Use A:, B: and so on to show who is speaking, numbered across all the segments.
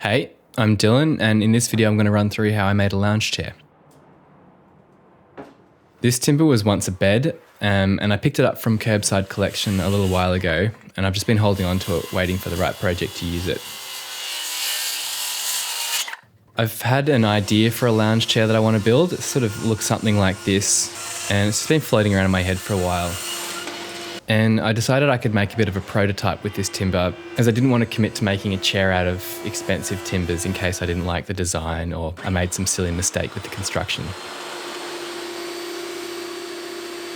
A: Hey, I'm Dylan, and in this video I'm going to run through how I made a lounge chair. This timber was once a bed, and I picked it up from Curbside Collection a little while ago, and I've just been holding on to it, waiting for the right project to use it. I've had an idea for a lounge chair that I want to build. It sort of looks something like this, and it's been floating around in my head for a while. And I decided I could make a bit of a prototype with this timber, as I didn't want to commit to making a chair out of expensive timbers in case I didn't like the design or I made some silly mistake with the construction.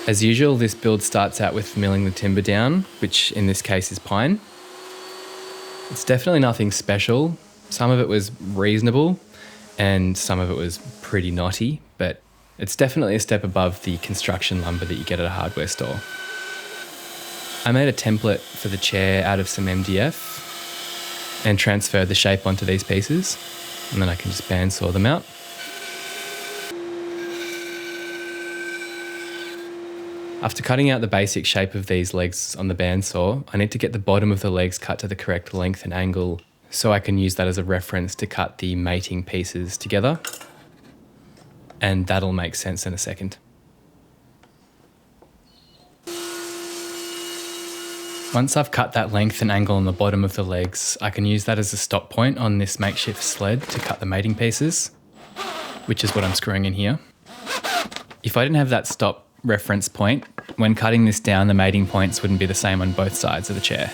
A: As usual, this build starts out with milling the timber down, which in this case is pine. It's definitely nothing special. Some of it was reasonable and some of it was pretty knotty, but it's definitely a step above the construction lumber that you get at a hardware store. I made a template for the chair out of some MDF and transferred the shape onto these pieces, and then I can just bandsaw them out. After cutting out the basic shape of these legs on the bandsaw, I need to get the bottom of the legs cut to the correct length and angle so I can use that as a reference to cut the mating pieces together, and that'll make sense in a second. Once I've cut that length and angle on the bottom of the legs, I can use that as a stop point on this makeshift sled to cut the mating pieces, which is what I'm screwing in here. If I didn't have that stop reference point, when cutting this down, the mating points wouldn't be the same on both sides of the chair.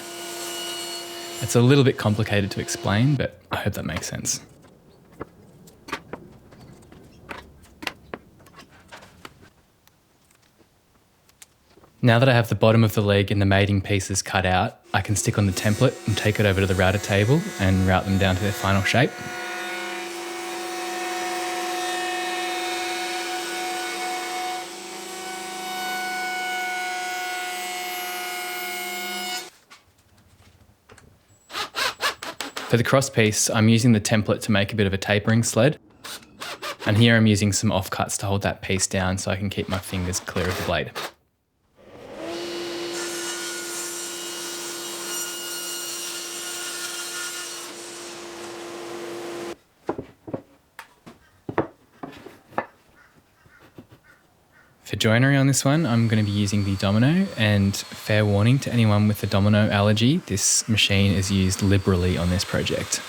A: It's a little bit complicated to explain, but I hope that makes sense. Now that I have the bottom of the leg and the mating pieces cut out, I can stick on the template and take it over to the router table and route them down to their final shape. For the cross piece, I'm using the template to make a bit of a tapering sled. And here I'm using some offcuts to hold that piece down so I can keep my fingers clear of the blade. For joinery on this one, I'm going to be using the domino, and fair warning to anyone with a domino allergy, this machine is used liberally on this project.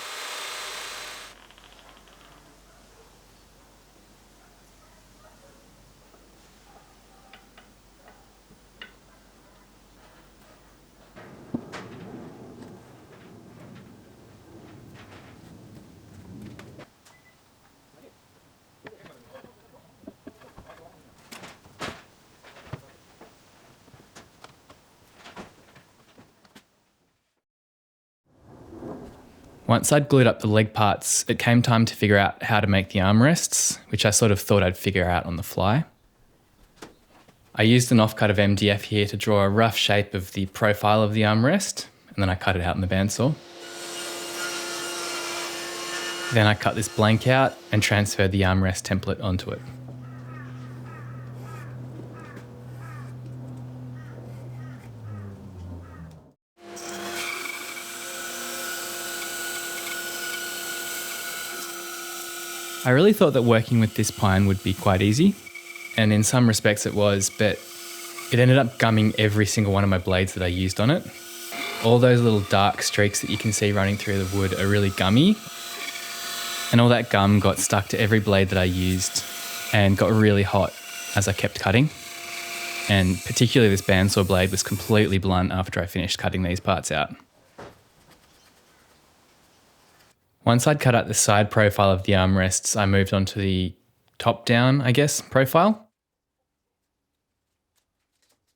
A: Once I'd glued up the leg parts, it came time to figure out how to make the armrests, which I sort of thought I'd figure out on the fly. I used an offcut of MDF here to draw a rough shape of the profile of the armrest, and then I cut it out in the bandsaw. Then I cut this blank out and transferred the armrest template onto it. I really thought that working with this pine would be quite easy, and in some respects it was, but it ended up gumming every single one of my blades that I used on it. All those little dark streaks that you can see running through the wood are really gummy, and all that gum got stuck to every blade that I used and got really hot as I kept cutting. And particularly this bandsaw blade was completely blunt after I finished cutting these parts out. Once I'd cut out the side profile of the armrests, I moved on to the top-down, profile.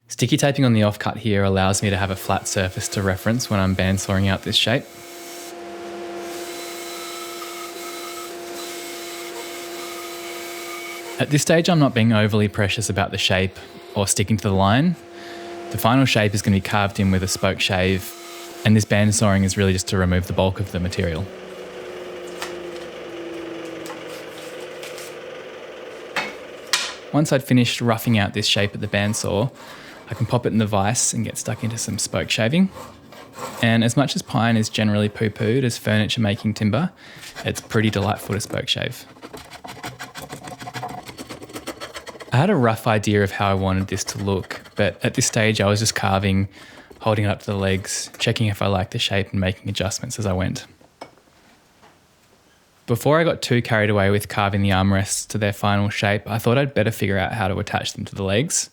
A: Sticky taping on the offcut here allows me to have a flat surface to reference when I'm bandsawing out this shape. At this stage, I'm not being overly precious about the shape or sticking to the line. The final shape is going to be carved in with a spoke shave, and this bandsawing is really just to remove the bulk of the material. Once I'd finished roughing out this shape at the bandsaw, I can pop it in the vise and get stuck into some spoke shaving. And as much as pine is generally poo-pooed as furniture making timber, it's pretty delightful to spoke shave. I had a rough idea of how I wanted this to look, but at this stage I was just carving, holding it up to the legs, checking if I liked the shape and making adjustments as I went. Before I got too carried away with carving the armrests to their final shape, I thought I'd better figure out how to attach them to the legs.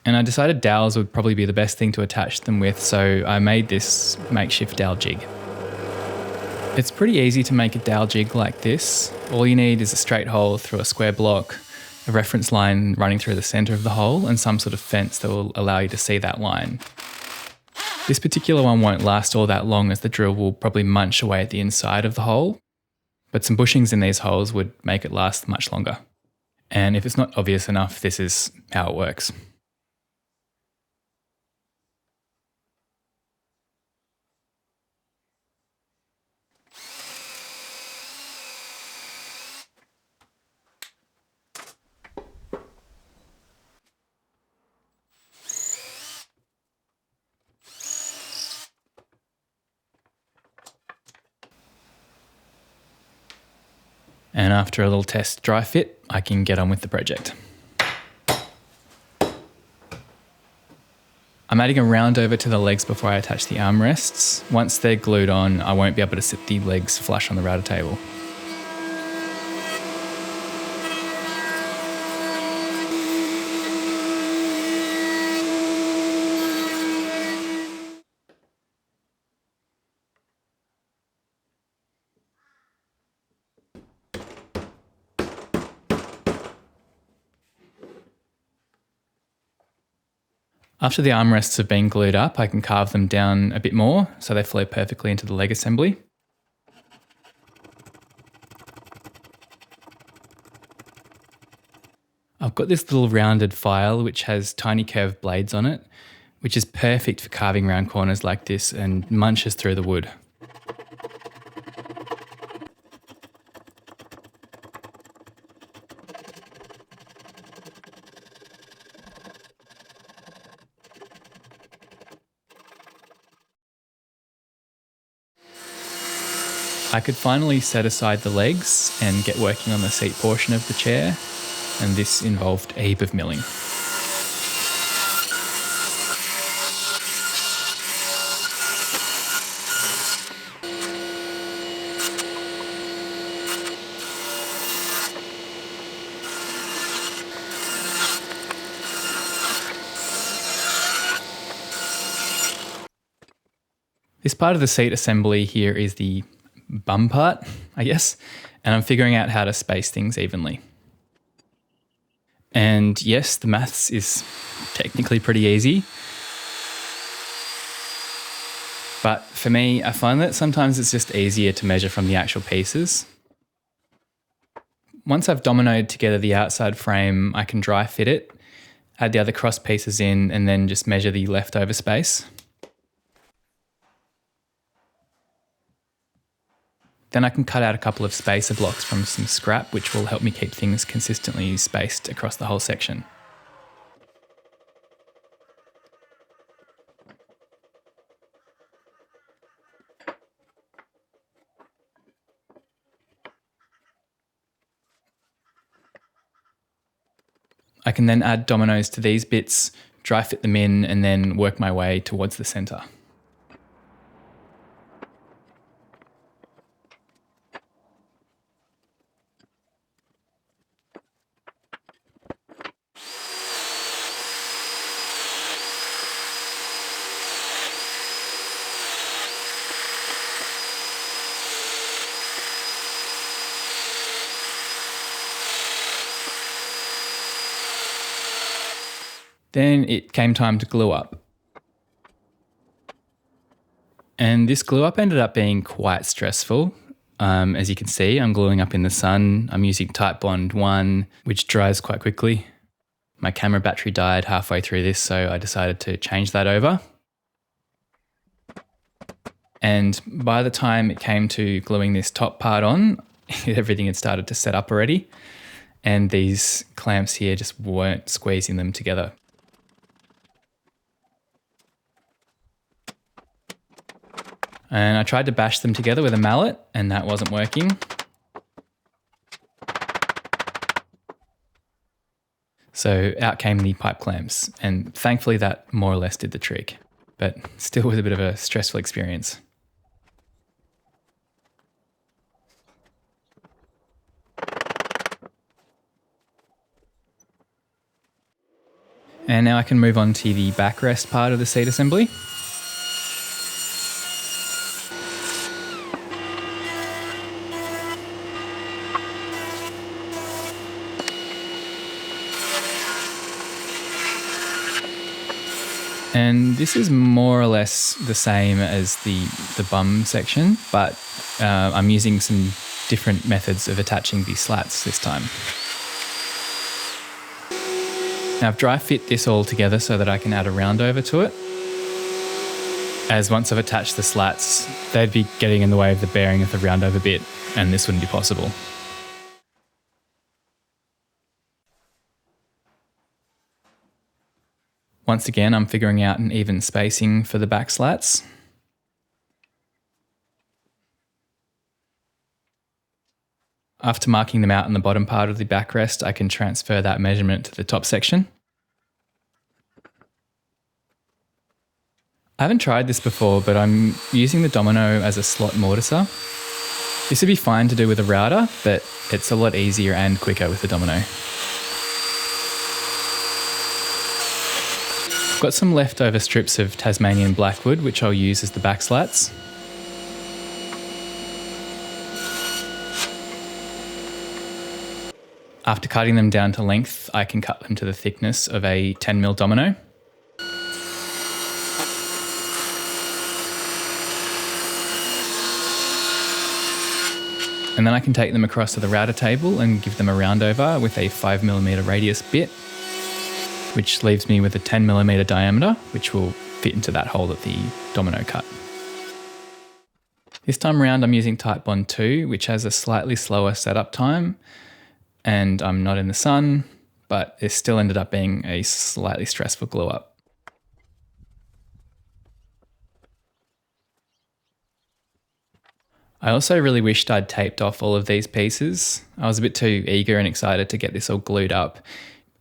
A: And I decided dowels would probably be the best thing to attach them with, so I made this makeshift dowel jig. It's pretty easy to make a dowel jig like this. All you need is a straight hole through a square block, a reference line running through the centre of the hole, and some sort of fence that will allow you to see that line. This particular one won't last all that long as the drill will probably munch away at the inside of the hole, but some bushings in these holes would make it last much longer. And if it's not obvious enough, this is how it works. And after a little test dry fit, I can get on with the project. I'm adding a round over to the legs before I attach the armrests. Once they're glued on, I won't be able to sit the legs flush on the router table. After the armrests have been glued up, I can carve them down a bit more so they flow perfectly into the leg assembly. I've got this little rounded file which has tiny curved blades on it, which is perfect for carving round corners like this and munches through the wood. I could finally set aside the legs and get working on the seat portion of the chair, and this involved a heap of milling. This part of the seat assembly here is the bum part, I guess, and I'm figuring out how to space things evenly. And yes, the maths is technically pretty easy. But for me, I find that sometimes it's just easier to measure from the actual pieces. Once I've dominoed together the outside frame, I can dry fit it, add the other cross pieces in, and then just measure the leftover space. Then I can cut out a couple of spacer blocks from some scrap, which will help me keep things consistently spaced across the whole section. I can then add dominoes to these bits, dry fit them in, and then work my way towards the centre. Then it came time to glue up. And this glue up ended up being quite stressful. As you can see, I'm gluing up in the sun. I'm using Titebond 1, which dries quite quickly. My camera battery died halfway through this, so I decided to change that over. And by the time it came to gluing this top part on, everything had started to set up already. And these clamps here just weren't squeezing them together. And I tried to bash them together with a mallet and that wasn't working. So out came the pipe clamps, and thankfully that more or less did the trick, but still was a bit of a stressful experience. And now I can move on to the backrest part of the seat assembly. And this is more or less the same as the bum section, but I'm using some different methods of attaching the slats this time. Now I've dry fit this all together so that I can add a round over to it. As once I've attached the slats, they'd be getting in the way of the bearing of the round over bit, and this wouldn't be possible. Once again, I'm figuring out an even spacing for the back slats. After marking them out in the bottom part of the backrest, I can transfer that measurement to the top section. I haven't tried this before, but I'm using the domino as a slot mortiser. This would be fine to do with a router, but it's a lot easier and quicker with the domino. I've got some leftover strips of Tasmanian blackwood, which I'll use as the back slats. After cutting them down to length, I can cut them to the thickness of a 10mm domino. And then I can take them across to the router table and give them a round over with a 5mm radius bit, which leaves me with a 10mm diameter, which will fit into that hole that the domino cut. This time around I'm using Titebond 2, which has a slightly slower setup time, and I'm not in the sun, but it still ended up being a slightly stressful glue up. I also really wished I'd taped off all of these pieces. I was a bit too eager and excited to get this all glued up,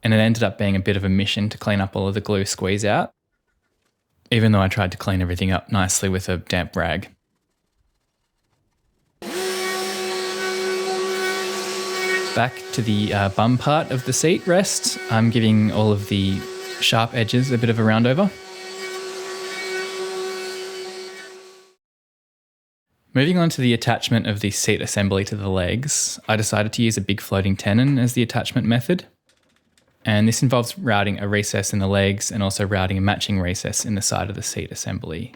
A: and it ended up being a bit of a mission to clean up all of the glue squeeze out, even though I tried to clean everything up nicely with a damp rag. Back to the bum part of the seat rest, I'm giving all of the sharp edges a bit of a round over. Moving on to the attachment of the seat assembly to the legs, I decided to use a big floating tenon as the attachment method. And this involves routing a recess in the legs and also routing a matching recess in the side of the seat assembly.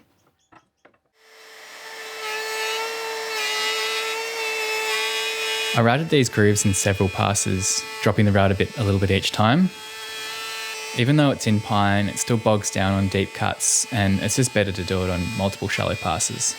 A: I routed these grooves in several passes, dropping the route a little bit each time. Even though it's in pine, it still bogs down on deep cuts, and it's just better to do it on multiple shallow passes.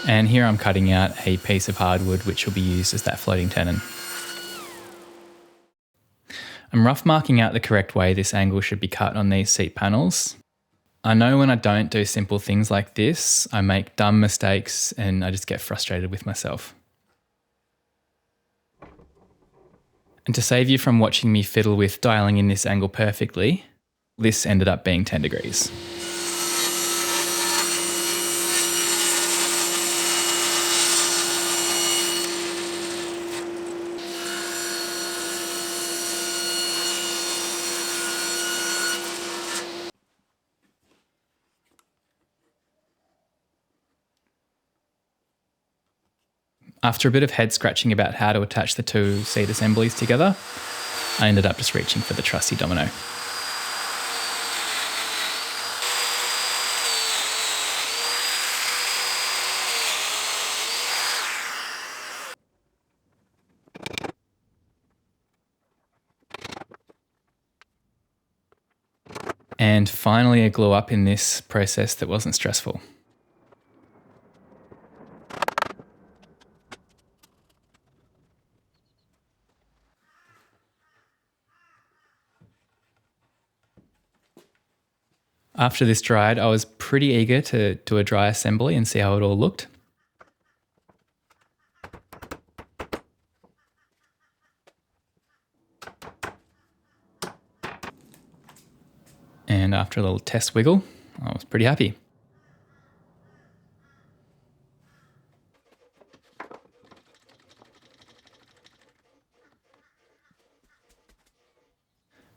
A: And here I'm cutting out a piece of hardwood which will be used as that floating tenon. I'm rough marking out the correct way this angle should be cut on these seat panels. I know when I don't do simple things like this, I make dumb mistakes and I just get frustrated with myself. And to save you from watching me fiddle with dialing in this angle perfectly, this ended up being 10 degrees. After a bit of head scratching about how to attach the two seat assemblies together, I ended up just reaching for the trusty domino. And finally a glue up in this process that wasn't stressful. After this dried, I was pretty eager to do a dry assembly and see how it all looked. And after a little test wiggle, I was pretty happy.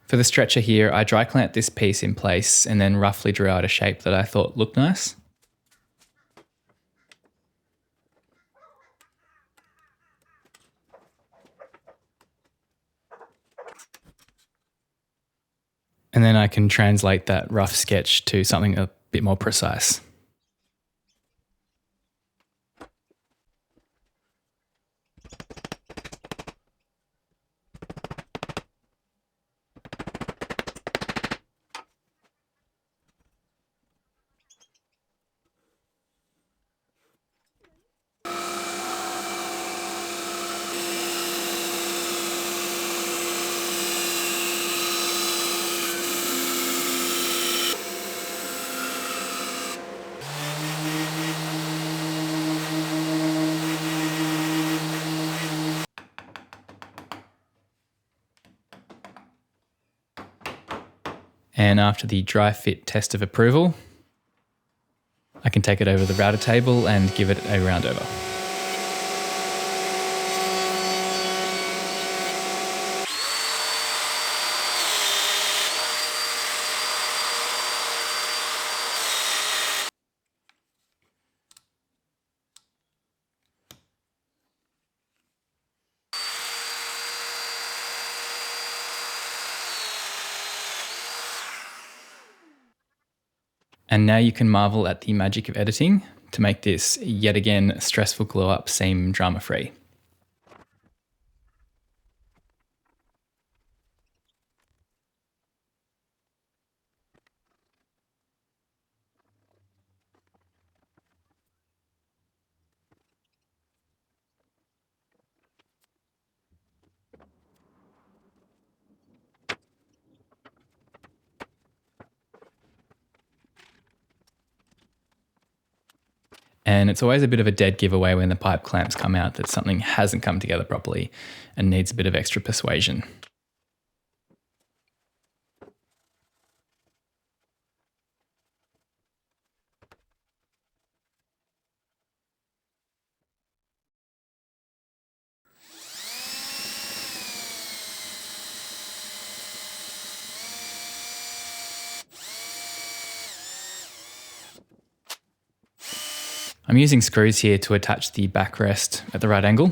A: For the stretcher here, I dry clamped this piece in place and then roughly drew out a shape that I thought looked nice. And then I can translate that rough sketch to something a bit more precise. And after the dry fit test of approval, I can take it over the router table and give it a round over. And now you can marvel at the magic of editing to make this yet again stressful glue up seem drama free. And it's always a bit of a dead giveaway when the pipe clamps come out that something hasn't come together properly and needs a bit of extra persuasion. I'm using screws here to attach the backrest at the right angle.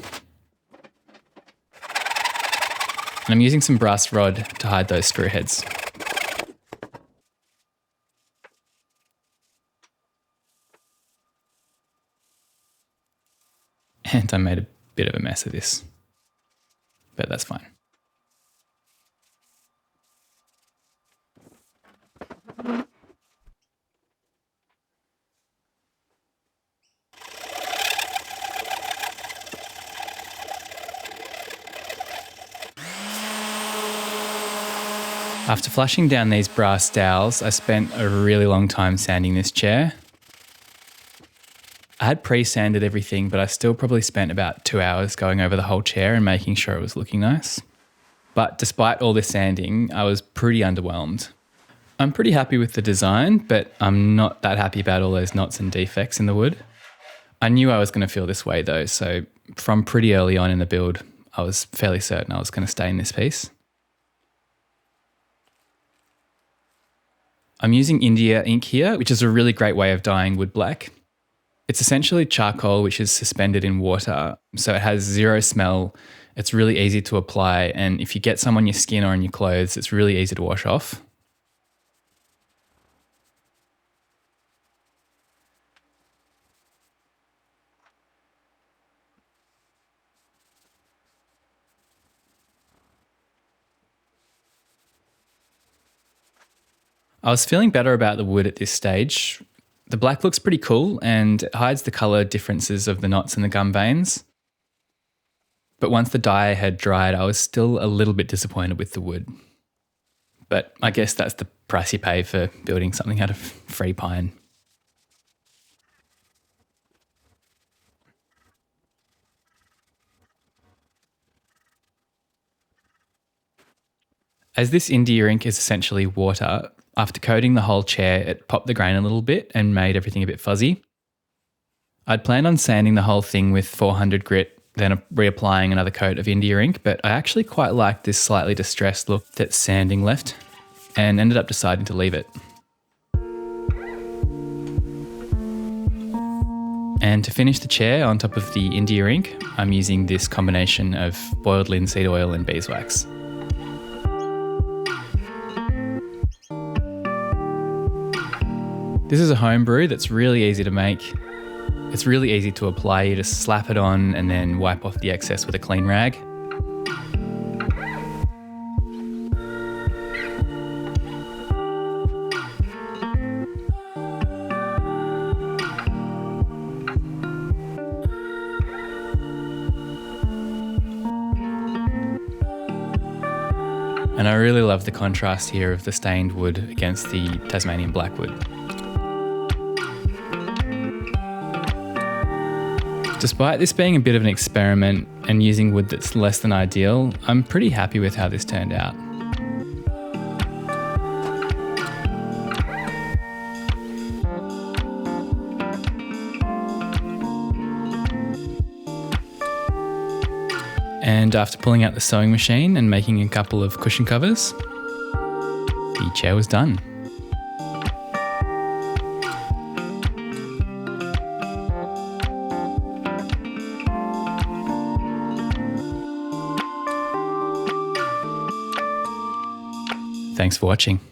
A: And I'm using some brass rod to hide those screw heads. And I made a bit of a mess of this, but that's fine. After flushing down these brass dowels, I spent a really long time sanding this chair. I had pre-sanded everything, but I still probably spent about 2 hours going over the whole chair and making sure it was looking nice. But despite all this sanding, I was pretty underwhelmed. I'm pretty happy with the design, but I'm not that happy about all those knots and defects in the wood. I knew I was going to feel this way though, so from pretty early on in the build, I was fairly certain I was going to stay in this piece. I'm using India ink here, which is a really great way of dyeing wood black. It's essentially charcoal which is suspended in water, so it has zero smell, it's really easy to apply, and if you get some on your skin or on your clothes, it's really easy to wash off. I was feeling better about the wood at this stage. The black looks pretty cool and it hides the colour differences of the knots and the gum veins. But once the dye had dried, I was still a little bit disappointed with the wood. But I guess that's the price you pay for building something out of free pine. As this India ink is essentially water, after coating the whole chair, it popped the grain a little bit and made everything a bit fuzzy. I'd planned on sanding the whole thing with 400 grit, then reapplying another coat of India ink, but I actually quite liked this slightly distressed look that sanding left and ended up deciding to leave it. And to finish the chair on top of the India ink, I'm using this combination of boiled linseed oil and beeswax. This is a home brew that's really easy to make. It's really easy to apply. You just slap it on and then wipe off the excess with a clean rag. And I really love the contrast here of the stained wood against the Tasmanian blackwood. Despite this being a bit of an experiment and using wood that's less than ideal, I'm pretty happy with how this turned out. And after pulling out the sewing machine and making a couple of cushion covers, the chair was done. Thanks for watching.